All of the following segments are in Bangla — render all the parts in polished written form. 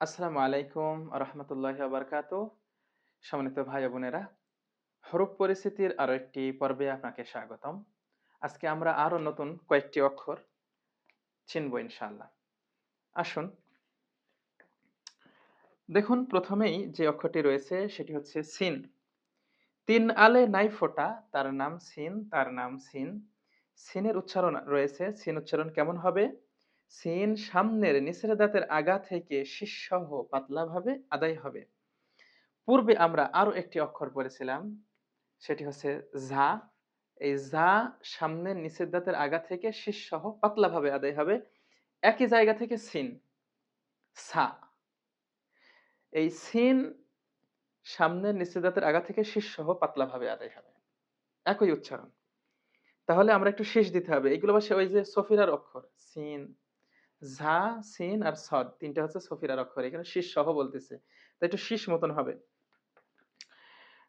আসসালামু আলাইকুম রহমতুল্লাহি ওয়া বারাকাতুহু। সম্মানিত ভাই ও বোনেরা, হরফ পরিচিতির আরো একটি পর্বে আপনাকে স্বাগতম। আজকে আমরা আরো নতুন কয়েকটি অক্ষর চিনব ইনশাআল্লাহ। আসুন দেখুন, প্রথমেই যে অক্ষরটি রয়েছে সেটি হচ্ছে সিন। তিন আলে নাই ফোঁটা, তার নাম সিন, তার নাম সিন। সিনের উচ্চারণ রয়েছে, সিন উচ্চারণ কেমন হবে? সিন সামনের নিচের দাঁতের আগা থেকে শীর্ষসহ পাতলাভাবে আদায় হবে। পূর্বে আমরা আরো একটি অক্ষর পড়েছিলাম, সেটি হচ্ছে ঝা। এই ঝা সামনের নিচের দাঁতের আগা থেকে শীর্ষসহ পাতলাভাবে আদায় হবে। একই জায়গা থেকে সিন, সা। এই সিন সামনের নিচের দাঁতের আগা থেকে শীর্ষসহ পাতলাভাবে আদায় হবে, একই উচ্চারণ। তাহলে আমরা একটু শেষ দিতে হবে। এগুলো হচ্ছে ওই যে সফিরার অক্ষর, সিন, ঝা, সিন আর সদ, তিনটা হচ্ছে সফিরার অক্ষর। এখানে শীর্ষসহ বলতেছে, তাই একটু শীষ মতন হবে।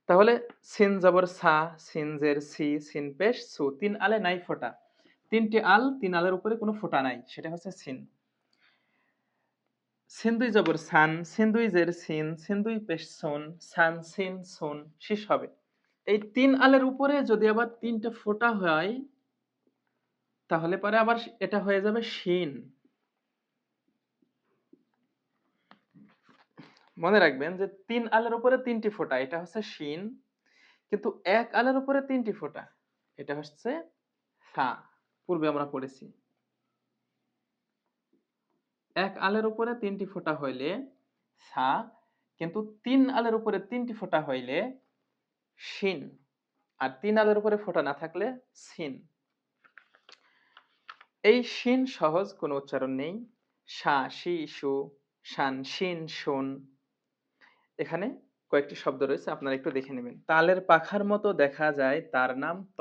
তাহলে সিন জবর সা, সিন জের সি, সিন পেশ সু, তিন আলে নাই ফোঁটা। তিনটি আল, তিন আলের উপরে কোনো ফোঁটা নাই, সেটা হচ্ছে সিন। সিন দুই জবর সান, সিন দুই জের সিন, সিন দুই পেশ সোন, সান সিন সোন, শেষ হবে। এই তিন আলের উপরে যদি আবার তিনটা ফোঁটা হয়, তাহলে পরে আবার এটা হয়ে যাবে শিন। মনে রাখবেন যে তিন আলের উপরে তিনটি ফোঁটা, এটা হচ্ছে শিন। কিন্তু এক আলের উপরে তিনটি ফোঁটা, এটা হচ্ছে সা। পূর্বে আমরা পড়েছি, এক আলের উপরে তিনটি ফোঁটা হইলে সা, কিন্তু তিন আলের উপরে তিনটি ফোঁটা হইলে শিন, আর তিন আলের উপরে ফোঁটা না থাকলে সিন। এই শিন সহজ কোনো উচ্চারণ নেই। সা, শি, সু, শান, শিন, শুন। এখানে কয়েকটি শব্দ রয়েছে, আপনারা একটু দেখে নেবেন। তালের পাখার মতো দেখা যায়, তার নাম ত।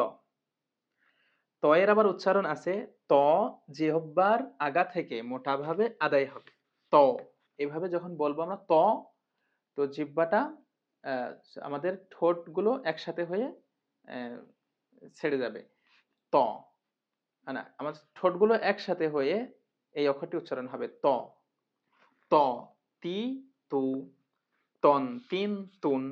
ত এর আবার উচ্চারণ আছে, ত জিহ্বার আগা থেকে মোটাভাবে আদায় হবে। ত এভাবে যখন বলবো আমরা ত, তো জিহ্বাটা আহ, আমাদের ঠোঁটগুলো একসাথে হয়ে আহ, ছেড়ে যাবে। ত, না, আমার ঠোঁটগুলো একসাথে হয়ে এই অক্ষরটি উচ্চারণ হবে ত। ত, তি, তু, তন, তিন, তুন।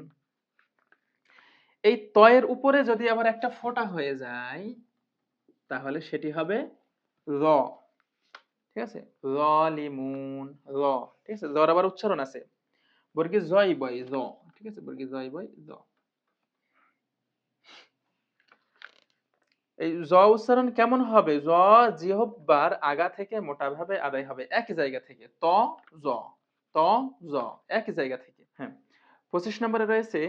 এই ত এর উপরে যদি আবার একটা ফোঁটা হয়ে যায়, তাহলে সেটি হবে র। ঠিক আছে, র, লিমুন, র। ঠিক আছে, জর আবার উচ্চারণ আছে, বর্গী জয় বয় জ। ঠিক আছে, বর্গী জয় বয় জ। এই জ উচ্চারণ কেমন হবে? জ জিহ্বার আগা থেকে মোটাভাবে আদায় হবে, একই জায়গা থেকে। ত, জ, ত, জ, একই জায়গা থেকে। হ্যাঁ, 25 নম্বরে রয়েছে,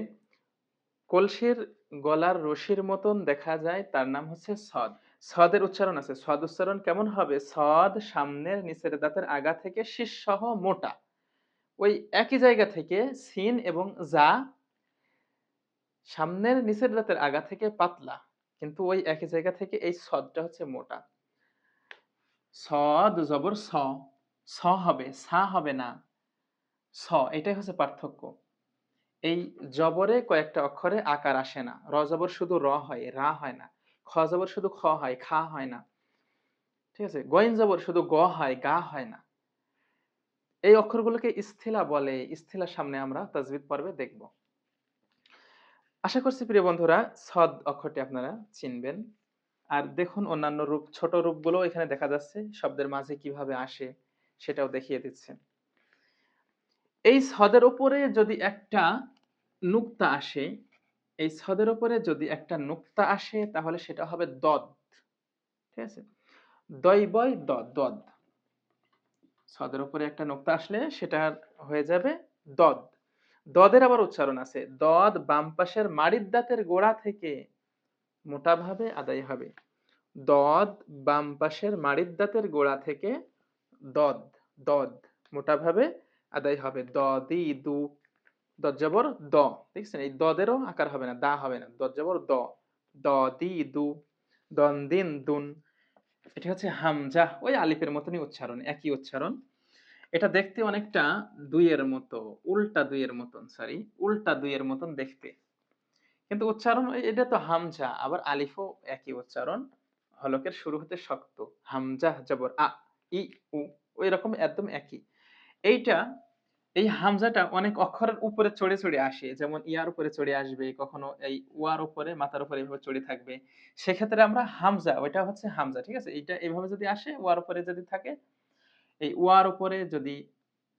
কলসির গলার রশির মতন দেখা যায়, তার নাম হচ্ছে সদ। সদের উচ্চারণ আছে, সদ উচ্চারণ কেমন হবে? সদ সামনের নিচের দাঁতের আগা থেকে শীর্ষসহ মোটা। ওই একই জায়গা থেকে সিন এবং জা সামনের নিচের দাঁতের আগা থেকে পাতলা, কিন্তু ওই একই জায়গা থেকে এই সদটা হচ্ছে মোটা। সদ জবর স, স হবে, সা হবে না, স। এটাই হচ্ছে পার্থক্য। এই জবরে কয়েকটা অক্ষরে আকার আসে না। র জবর শুধু র হয়, রা হয় না। খ জবর শুধু খ হয়, খা হয় না। ঠিক আছে, গইন জবর শুধু গ হয়, গা হয় না। এই অক্ষরগুলোকে স্থিলা বলে। স্থিলার সামনে আমরা তাজবিদ পর্বে দেখব। আশা করছি প্রিয় বন্ধুরা, সদ অক্ষরটি আপনারা চিনবেন। আর দেখুন, অন্যান্য রূপ, ছোট রূপগুলো এখানে দেখা যাচ্ছে, শব্দের মাঝে কিভাবে আসে সেটাও দেখিয়ে দিচ্ছে। এই সদের উপরে যদি একটা নুক্তা আসে, এই সদের উপরে যদি একটা নুক্তা আসে, তাহলে সেটা হবে দদ। ঠিক আছে, দয়বয় দদ, দদ। সদের উপরে একটা নুক্তা আসলে সেটা হয়ে যাবে দদ। দদের আবার উচ্চারণ আছে, দদ বাম পাশের মাড়ির দাঁতের গোড়া থেকে মোটাভাবে আদায় হবে। দদ বাম পাশের মাড়ির দাঁতের গোড়া থেকে দদ, দদ মোটাভাবে আদায় হবে। দ, দি, দু, দদ জবর দ। দেখছেন, এই দদেরও আকার হবে না, দা হবে না, দদ জবর দ। দ, দি, দু, দন, দিন, দুন। এটা হচ্ছে হামজা, ওই আলিফের মতনই উচ্চারণ, একই উচ্চারণ। এটা দেখতে অনেকটা দুইয়ের মতো, উল্টা দুইয়ের মতন, সরি, উল্টা দুইয়ের মতন দেখতে, কিন্তু উচ্চারণ এটা তো হামজা, আবার আলিফও একই উচ্চারণ। হলকের শুরু হতে শক্ত, হামজা জবর আ, ই, উ, ওই রকম একদম একই। এইটা এই হামজাটা অনেক অক্ষরের উপরে চড়ে, চড়ে আসে। যেমন ইয়ার উপরে চড়ে আসবে, কখনো এই ওয়ার উপরে, মাথার উপরে এভাবে চড়ে থাকবে। সেক্ষেত্রে আমরা হামজা, ওইটা হচ্ছে হামজা, ঠিক আছে? এইটা এভাবে যদি আসে, ওয়ার উপরে যদি থাকে, এই ওয়ার উপরে যদি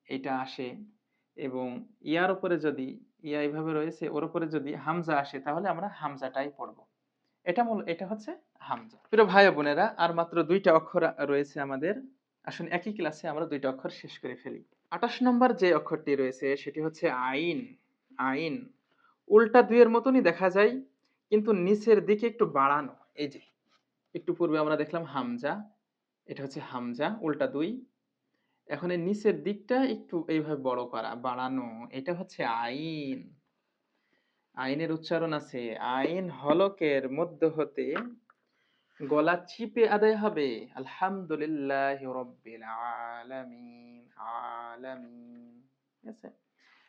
এইটা আসে এবং ইয়ার উপরে যদি, ইয়া এভাবে রয়েছে, ওর উপরে যদি হামজা আসে, তাহলে আমরা হামজাটাই পড়বো। এটা হচ্ছে হামজা। প্রিয় ভাই ও বোনেরা, আর মাত্র ২ টা অক্ষর রয়েছে আমাদের। আসুন একই ক্লাসে আমরা ২ টা অক্ষর শেষ করে ফেলি। ২৮ নম্বর যে অক্ষরটি রয়েছে সেটি হচ্ছে আইন। আইন উল্টা ২ এর মতনই দেখা যায়, কিন্তু নিচের দিকে একটু বাড়ানো। এই যে একটু পূর্বে আমরা দেখলাম হামজা, এটা হচ্ছে হামজা উল্টা ২। এখন এর নিচের দিকটা একটু এইভাবে বড় করা, বাড়ানো। এটা হচ্ছে আইন। আইনের উচ্চারণ আছে, আইন হলকের মধ্য হতে গলা চিপে আদায় হবে আলহামদুলিল্লাহি রাব্বিল আলামিন। আলামিন, ঠিক আছে?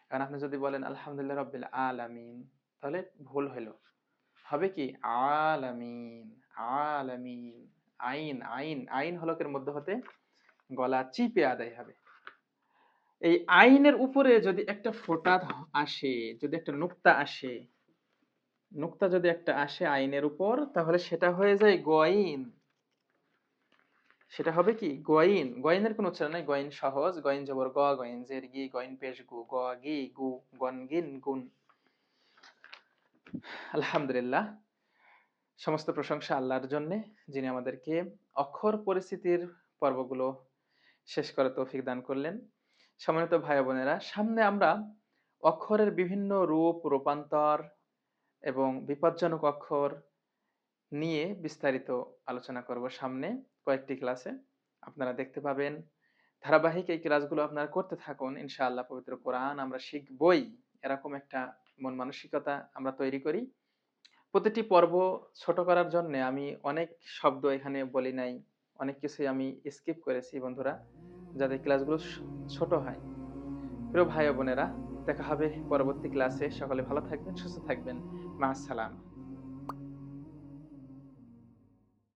এখন আপনি যদি বলেন আলহামদুলিল্লাহ রাব্বিল আলামিন, তাহলে ভুল হলো। হবে কি আলামিন। আলামিন। আইন আইন আইন হলকের মধ্য হতে গলা চিপে আদায় হবে। এই আইনের উপরে যদি একটা ফোঁটা আসে, যদি একটা নুক্তা আসে, নুক্তা যদি একটা আসে আইনের উপর, তাহলে সেটা হয়ে যায় গইন। সেটা হবে কি গইন। গইনের কোনো উচ্চারণ নাই, গইন সহজ। গইন জবর গ, গইন জের গি, গইন পেশ গু, গ গি গু, গন গিন গুন। আলহামদুলিল্লাহ, সমস্ত প্রশংসা আল্লাহর জন্য, যিনি আমাদেরকে অক্ষর পরিস্থিতির পর্বগুলো শেষ করে তৌফিক দান করলেন। সম্মানিত ভাই বোনেরা, সামনে আমরা অক্ষরের বিভিন্ন রূপ, রূপান্তর এবং বিপজ্জনক অক্ষর নিয়ে বিস্তারিত আলোচনা করব সামনে কয়েকটি ক্লাসে। আপনারা দেখতে পাবেন। ধারাবাহিক এই ক্লাসগুলো আপনারা করতে থাকুন, ইনশাআল্লাহ পবিত্র কোরআন আমরা শিখবই, এরকম একটা মন মানসিকতা আমরা তৈরি করি। প্রতিটি পর্ব ছোট করার জন্য আমি অনেক শব্দ এখানে বলি নাই, অনেক কিছুই আমি স্কিপ করেছি বন্ধুরা, যাতে ক্লাসগুলো ছোট হয়। প্রিয় ভাই ও বোনেরা, দেখা হবে পরবর্তী ক্লাসে। সকলে ভালো থাকবেন, সুস্থ থাকবেন। মা আসসালাম।